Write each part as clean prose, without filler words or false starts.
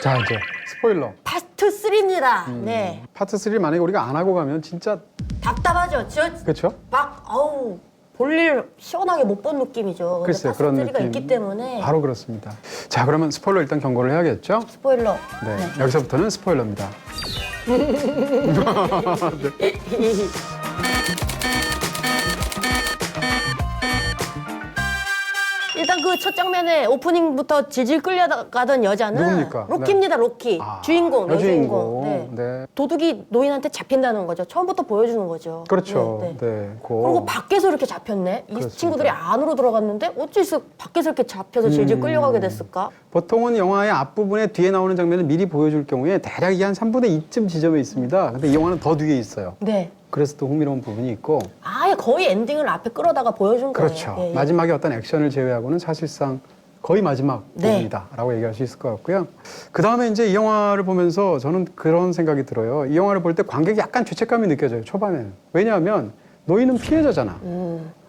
자, 이제 스포일러. 파트 3입니다. 네. 파트 3를 만약에 우리가 안 하고 가면 진짜 답답하죠. 그렇죠? 막 어우 볼일 시원하게 못 본 느낌이죠. 근데 글쎄요, 파트 그런 3가 느낌. 있기 때문에 바로 그렇습니다. 자, 그러면 스포일러 일단 경고를 해야겠죠? 스포일러. 네, 여기서부터는 스포일러입니다. 일단 그 첫 장면에 오프닝부터 질질 끌려가던 여자는 누굽니까? 로키입니다. 로키. 아, 주인공, 여주인공. 네. 네. 도둑이 노인한테 잡힌다는 거죠. 처음부터 보여주는 거죠. 그렇죠. 네, 네. 네. 그리고 밖에서 이렇게 잡혔네. 이 그렇습니다. 친구들이 안으로 들어갔는데 어째서 밖에서 이렇게 잡혀서 질질 끌려가게 됐을까? 보통은 영화의 앞부분에 뒤에 나오는 장면을 미리 보여줄 경우에 대략 이게 한 3분의 2쯤 지점에 있습니다. 근데 이 영화는 더 뒤에 있어요. 네. 그래서 또 흥미로운 부분이 있고. 아예 거의 엔딩을 앞에 끌어다가 보여준 거예요. 그렇죠. 예, 예. 마지막에 어떤 액션을 제외하고는 사실상 거의 마지막 네. 부분이다라고 얘기할 수 있을 것 같고요. 그 다음에 이제 이 영화를 보면서 저는 그런 생각이 들어요. 이 영화를 볼 때 관객이 약간 죄책감이 느껴져요. 초반에는. 왜냐하면 노인은 피해자잖아.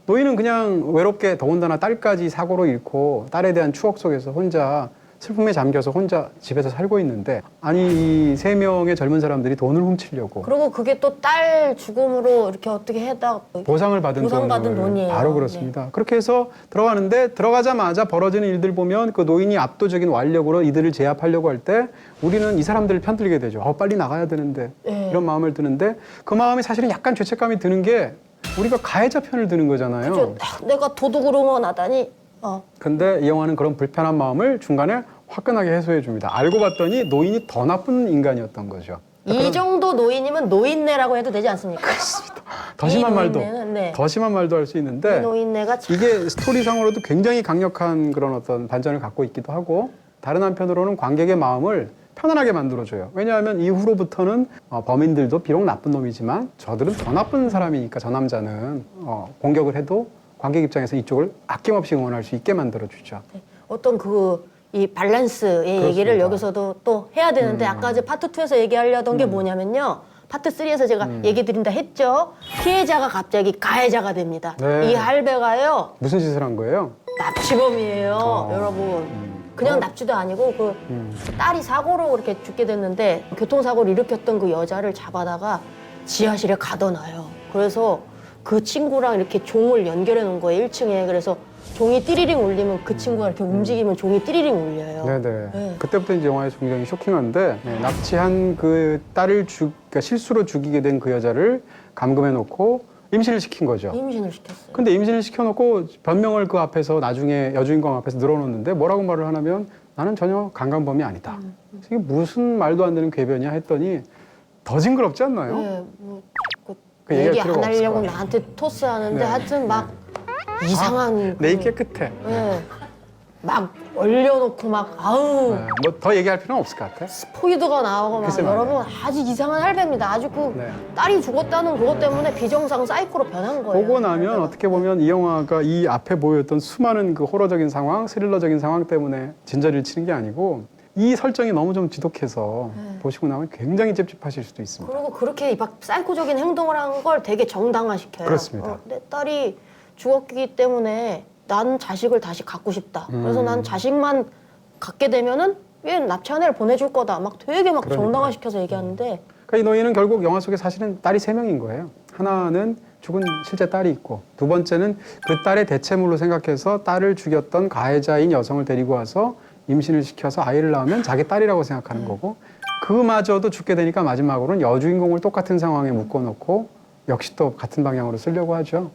노인은 그냥 외롭게 더군다나 딸까지 사고로 잃고 딸에 대한 추억 속에서 혼자 슬픔에 잠겨서 혼자 집에서 살고 있는데 아니 이 3명의 젊은 사람들이 돈을 훔치려고 그리고 그게 또 딸 죽음으로 이렇게 어떻게 해다 보상을 받은 보상받은 돈을 돈이에요. 바로 그렇습니다. 그렇게 해서 들어가는데 들어가자마자 벌어지는 일들 보면 그 노인이 압도적인 완력으로 이들을 제압하려고 할 때 우리는 이 사람들을 편들게 되죠. 빨리 나가야 되는데 네. 이런 마음을 드는데 그 마음이 사실은 약간 죄책감이 드는 게 우리가 가해자 편을 드는 거잖아요. 그죠? 내가 도둑으로 응원하다니 근데 이 영화는 그런 불편한 마음을 중간에 화끈하게 해소해 줍니다. 알고 봤더니 노인이 더 나쁜 인간이었던 거죠. 이 정도 노인이면 노인네라고 해도 되지 않습니까? 더 심한 이 말도 노인네는, 네. 더 심한 말도 할 수 이 있는데 노인네가 참 이게 스토리상으로도 굉장히 강력한 그런 어떤 반전을 갖고 있기도 하고 다른 한편으로는 관객의 마음을 편안하게 만들어줘요. 왜냐하면 이후로부터는 범인들도 비록 나쁜 놈이지만 저들은 더 나쁜 사람이니까 저 남자는 공격을 해도 관객 입장에서 이쪽을 아낌없이 응원할 수 있게 만들어주죠. 어떤 이 밸런스의 그렇습니다. 얘기를 여기서도 또 해야 되는데 아까 이제 파트 2에서 얘기하려던 게 뭐냐면요. 파트 3에서 제가 얘기 드린다 했죠. 피해자가 갑자기 가해자가 됩니다. 네. 이 할배가요. 무슨 짓을 한 거예요? 납치범이에요, 여러분. 그냥 납치도 아니고 그 딸이 사고로 그렇게 죽게 됐는데 교통사고를 일으켰던 그 여자를 잡아다가 지하실에 가둬놔요. 그래서 그 친구랑 이렇게 종을 연결해 놓은 거예요, 1층에. 그래서 종이 띠리링 울리면 그 친구가 이렇게 움직이면 종이 띠리링 울려요. 네네. 네. 그때부터 이제 영화에서 굉장히 쇼킹한데 납치한 그 딸을 그러니까 실수로 죽이게 된 그 여자를 감금해 놓고 임신을 시킨 거죠. 임신을 시켰어요. 근데 임신을 시켜놓고 변명을 그 앞에서 나중에 여주인공 앞에서 늘어놓는데 뭐라고 말을 하냐면 나는 전혀 강간범이 아니다. 이게 무슨 말도 안 되는 궤변이야 했더니 더 징그럽지 않나요? 네, 그 얘기할 얘기 필요가 안 하려고 없을 것 나한테 토스하는데 네. 하여튼 막 이상한 내 입 깨끗해. 네. 막 얼려놓고 막 아우 뭐 더 얘기할 필요는 없을 것 같아. 스포이드가 나오고 막 글쎄 말이에요. 여러분 아주 이상한 할배입니다. 아주 그 네. 딸이 죽었다는 그것 때문에 비정상 사이코로 변한 거예요. 보고 나면 할배가. 어떻게 보면 이 영화가 이 앞에 보였던 수많은 그 호러적인 상황, 스릴러적인 상황 때문에 진저리를 치는 게 아니고 이 설정이 너무 좀 지독해서 보시고 나면 굉장히 찝찝하실 수도 있습니다. 그리고 그렇게 막 사이코적인 행동을 한 걸 되게 정당화시켜요. 그렇습니다. 내 딸이 죽었기 때문에 난 자식을 다시 갖고 싶다. 그래서 난 자식만 갖게 되면은 얘 납치한 애를 보내줄 거다. 막 되게 막 그러니까요. 정당화시켜서 얘기하는데 그러니까 이 노인은 결국 영화 속에 사실은 딸이 3명인 거예요. 하나는 죽은 실제 딸이 있고 두 번째는 그 딸의 대체물로 생각해서 딸을 죽였던 가해자인 여성을 데리고 와서 임신을 시켜서 아이를 낳으면 자기 딸이라고 생각하는 거고 그마저도 죽게 되니까 마지막으로는 여주인공을 똑같은 상황에 묶어놓고 역시 또 같은 방향으로 쓰려고 하죠.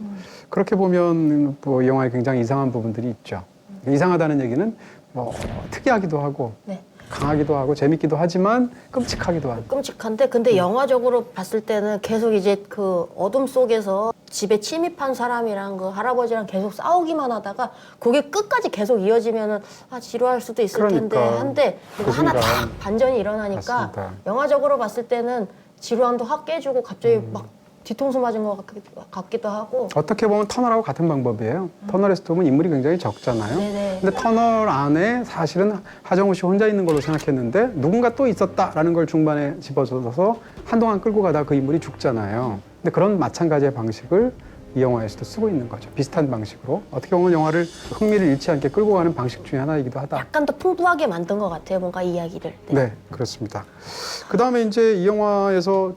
그렇게 보면 뭐 이 영화에 굉장히 이상한 부분들이 있죠. 이상하다는 얘기는 뭐 특이하기도 하고 네. 강하기도 하고 재밌기도 하지만 끔찍하기도 하고 끔찍한데 근데 영화적으로 봤을 때는 계속 이제 그 어둠 속에서 집에 침입한 사람이랑 그 할아버지랑 계속 싸우기만 하다가 그게 끝까지 계속 이어지면은 지루할 수도 있을 텐데 그러니까. 한데 이거 그 하나 순간. 딱 반전이 일어나니까 맞습니다. 영화적으로 봤을 때는 지루함도 확 깨지고 갑자기 막 뒤통수 맞은 것 같기도 하고 어떻게 보면 터널하고 같은 방법이에요. 터널에서 보면 인물이 굉장히 적잖아요. 네네. 근데 터널 안에 사실은 하정우 씨 혼자 있는 걸로 생각했는데 누군가 또 있었다라는 걸 중반에 집어줘서 한동안 끌고 가다 그 인물이 죽잖아요. 근데 그런 마찬가지의 방식을 이 영화에서도 쓰고 있는 거죠. 비슷한 방식으로 어떻게 보면 영화를 흥미를 잃지 않게 끌고 가는 방식 중에 하나이기도 하다. 약간 더 풍부하게 만든 것 같아요. 뭔가 이야기를. 네, 그렇습니다. 그 다음에 이제 이 영화에서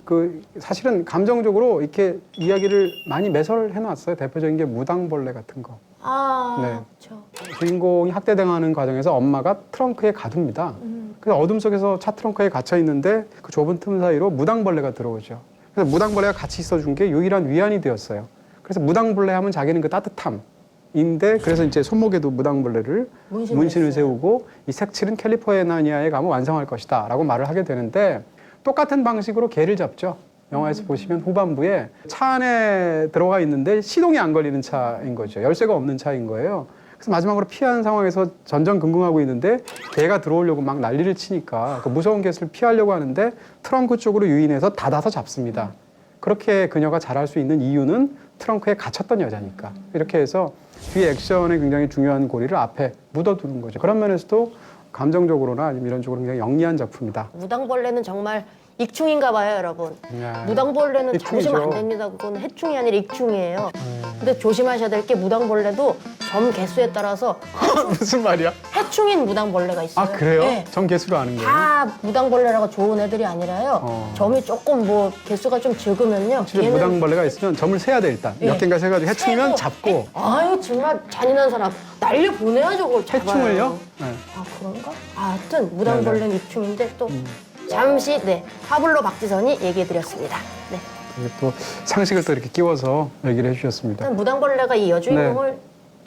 사실은 감정적으로 이렇게 이야기를 많이 매설해 놨어요. 대표적인 게 무당벌레 같은 거. 네. 그렇죠. 주인공이 학대당하는 과정에서 엄마가 트렁크에 가둡니다. 그래서 어둠 속에서 차 트렁크에 갇혀 있는데 그 좁은 틈 사이로 무당벌레가 들어오죠. 그래서 무당벌레가 같이 있어준 게 유일한 위안이 되었어요. 그래서 무당벌레 하면 자기는 그 따뜻함인데 그래서 이제 손목에도 무당벌레를 문신을 세우고 이 색칠은 캘리포니아에 가면 완성할 것이다 라고 말을 하게 되는데 똑같은 방식으로 개를 잡죠. 영화에서 보시면 후반부에 차 안에 들어가 있는데 시동이 안 걸리는 차인 거죠. 열쇠가 없는 차인 거예요. 그래서 마지막으로 피하는 상황에서 전전긍긍하고 있는데 개가 들어오려고 막 난리를 치니까 그 무서운 개를 피하려고 하는데 트렁크 쪽으로 유인해서 닫아서 잡습니다. 그렇게 그녀가 잘할 수 있는 이유는 트렁크에 갇혔던 여자니까. 이렇게 해서 뒤에 액션에 굉장히 중요한 고리를 앞에 묻어두는 거죠. 그런 면에서도 감정적으로나 아니면 이런 쪽으로 굉장히 영리한 작품이다. 무당벌레는 정말 익충인가 봐요, 여러분. 야, 무당벌레는 익충이죠. 잡으시면 안 됩니다. 그거는 해충이 아니라 익충이에요. 근데 조심하셔야 될 게 무당벌레도 점 개수에 따라서 무슨 말이야? 해충인 무당벌레가 있어요. 아, 그래요? 네. 점 개수로 아는 거예요? 다 무당벌레라고 좋은 애들이 아니라요. 점이 조금 뭐 개수가 좀 적으면요. 실제 무당벌레가 있으면 점을 세야 돼 일단. 몇 예. 개인가 세가지고 해충이면 세고, 잡고. 아유 정말 잔인한 사람. 날려 보내야죠 그걸 잡아요. 해충을요? 네. 아 그런가? 아, 하여튼 무당벌레는 입충인데 또 잠시 파블로 박지선이 얘기해드렸습니다. 네. 이게 또 상식을 또 이렇게 끼워서 얘기를 해주셨습니다. 일단 무당벌레가 이 여주인공을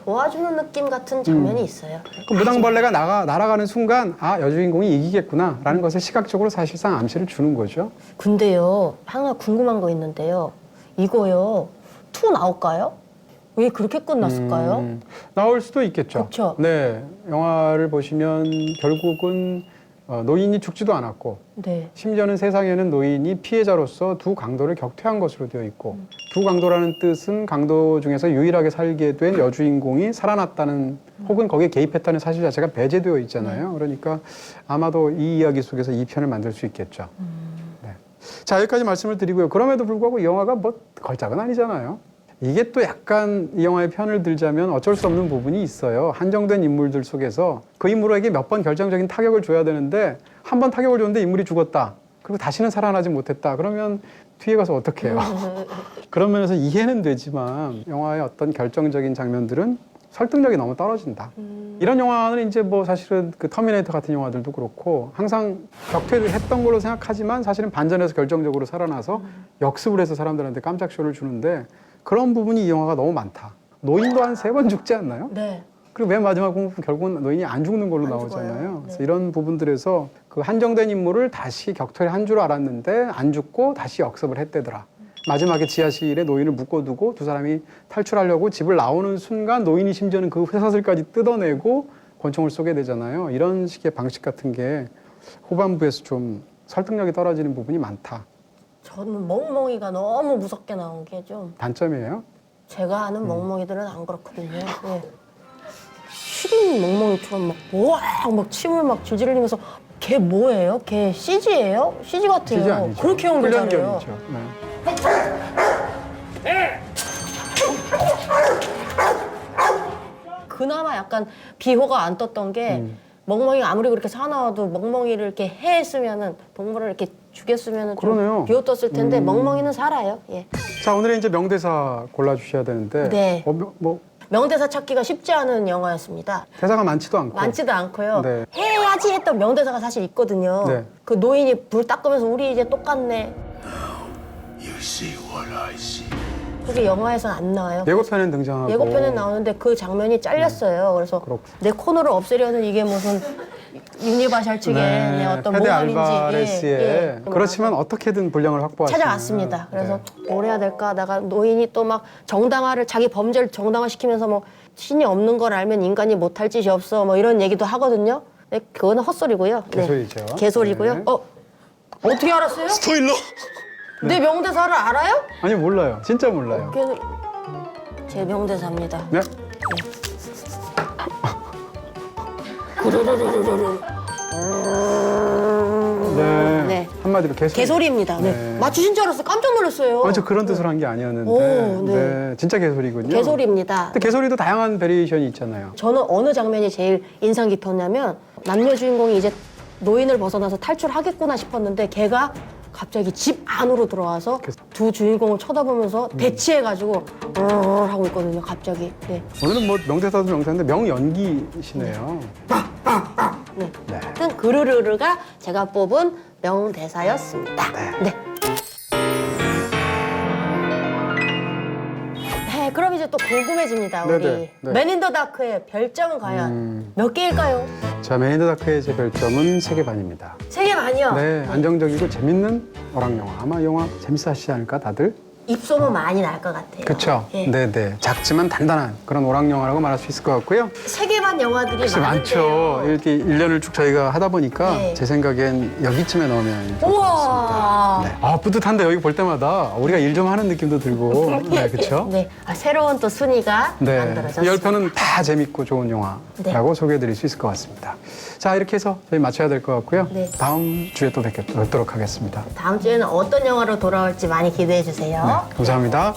도와주는 느낌 같은 장면이 있어요. 그 무당벌레가 날아가는 순간 아 여주인공이 이기겠구나라는 것을 시각적으로 사실상 암시를 주는 거죠. 근데요 하나 궁금한 거 있는데요. 이거요 2 나올까요? 왜 그렇게 끝났을까요? 나올 수도 있겠죠. 그렇죠. 네, 영화를 보시면 결국은 노인이 죽지도 않았고 네. 심지어는 세상에는 노인이 피해자로서 두 강도를 격퇴한 것으로 되어 있고 두 강도라는 뜻은 강도 중에서 유일하게 살게 된 여주인공이 살아났다는 혹은 거기에 개입했다는 사실 자체가 배제되어 있잖아요. 그러니까 아마도 이 이야기 속에서 이 편을 만들 수 있겠죠. 네. 자, 여기까지 말씀을 드리고요. 그럼에도 불구하고 이 영화가 뭐 걸작은 아니잖아요. 이게 또 약간 이 영화의 편을 들자면 어쩔 수 없는 부분이 있어요. 한정된 인물들 속에서 그 인물에게 몇 번 결정적인 타격을 줘야 되는데 한 번 타격을 줬는데 인물이 죽었다. 그리고 다시는 살아나지 못했다. 그러면 뒤에 가서 어떻게 해요? 그런 면에서 이해는 되지만 영화의 어떤 결정적인 장면들은 설득력이 너무 떨어진다. 이런 영화는 이제 뭐 사실은 그 터미네이터 같은 영화들도 그렇고 항상 격퇴를 했던 걸로 생각하지만 사실은 반전해서 결정적으로 살아나서 역습을 해서 사람들한테 깜짝 쇼를 주는데 그런 부분이 이 영화가 너무 많다. 노인도 한 3번 죽지 않나요? 네. 그리고 맨 마지막 부분 결국은 노인이 안 죽는 걸로 안 나오잖아요. 죽어요. 그래서 네. 이런 부분들에서 그 한정된 인물을 다시 격퇴를 한 줄 알았는데 안 죽고 다시 역습을 했대더라. 마지막에 지하실에 노인을 묶어두고 두 사람이 탈출하려고 집을 나오는 순간 노인이 심지어는 그 쇠사슬까지 뜯어내고 권총을 쏘게 되잖아요. 이런 식의 방식 같은 게 후반부에서 좀 설득력이 떨어지는 부분이 많다. 저는 멍멍이가 너무 무섭게 나온 게 좀 단점이에요. 제가 아는 멍멍이들은 안 그렇거든요. 예. 시린 멍멍이처럼 막 침을 막 질질 흘리면서 걔 뭐예요? 걔 CG예요? CG 같아요. CG 아니죠. 그렇게 연기를 잘해요. 훈련경이죠. 네. 그나마 약간 비호가 안 떴던 게 멍멍이가 아무리 그렇게 사나워도 멍멍이를 이렇게 해했으면은 동물을 이렇게 죽였으면은 그러네요. 좀 비호 떴을 텐데 멍멍이는 살아요. 예. 자, 오늘의 이제 명대사 골라주셔야 되는데 네. 뭐 명대사 찾기가 쉽지 않은 영화였습니다. 대사가 많지도 않고 많지도 않고요. 네. 해야지 했던 명대사가 사실 있거든요. 네. 그 노인이 불 닦으면서 우리 이제 똑같네. You see what I see. 그게 영화에서는 안 나와요. 예고편엔 등장하고 예고편에 나오는데 그 장면이 잘렸어요. 그래서 그렇구나. 내 코너를 없애려는 이게 무슨 유니바샬 측의 네, 어떤 페데 모함인지 알바레스의 그렇지만 어떻게든 분량을 확보하시는 찾아왔습니다. 그래서 네. 뭘 해야 될까 하다가 노인이 또 막 정당화를 자기 범죄를 정당화시키면서 뭐 신이 없는 걸 알면 인간이 못할 짓이 없어 뭐 이런 얘기도 하거든요. 네, 그거는 헛소리고요. 네. 개소리죠. 개소리고요. 네. 어떻게 알았어요? 스포일러! 내 명대사를 알아요? 아니 몰라요. 진짜 몰라요. 제 명대사입니다. 네? 네. 네. 한마디로 개소리. 개소리입니다. 네. 네. 맞추신 줄 알았어. 깜짝 놀랐어요. 개소리였어요. 저 그런 뜻으로 한 게 아니었는데. 오, 네. 네, 진짜 개소리군요. 개소리입니다. 근데 개소리도 다양한 베리에이션이 있잖아요. 저는 어느 장면이 제일 인상 깊었냐면 남녀 주인공이 이제 노인을 벗어나서 탈출하겠구나 싶었는데 걔가 갑자기 집 안으로 들어와서 두 주인공을 쳐다보면서 대치해가지고 하고 있거든요. 갑자기. 네. 오늘은 뭐 명대사도 명사인데 명연기시네요. 네. 네. 하여튼 그르르르가 제가 뽑은 명대사였습니다. 네. 네, 그럼 이제 또 궁금해집니다. 우리 네네, 네. 맨 인 더 다크의 별점은 과연 몇 개일까요? 자, 메인더다크의 제 별점은 3개 반입니다. 3개 반이요. 네, 안정적이고 재밌는 어랑 영화. 아마 영화 재밌어 하시지 않을까, 다들? 입소문 많이 날 것 같아요. 그쵸? 예. 네네. 작지만 단단한 그런 오락 영화라고 말할 수 있을 것 같고요. 3개 반 영화들이 글쎄, 많죠. 많은데요. 이렇게 1년을 쭉 저희가 하다 보니까 네. 제 생각엔 여기쯤에 넣으면 좋을 것 우와. 같습니다. 네. 뿌듯한데 여기 볼 때마다 우리가 일 좀 하는 느낌도 들고. 네, 그쵸? 네, 새로운 또 순위가 네. 만들어졌습니다. 10편은 다 재밌고 좋은 영화라고 소개해드릴 수 있을 것 같습니다. 자, 이렇게 해서 저희 마쳐야 될 것 같고요. 네. 다음 주에 또 뵙도록 하겠습니다. 다음 주에는 어떤 영화로 돌아올지 많이 기대해 주세요. 네, 감사합니다.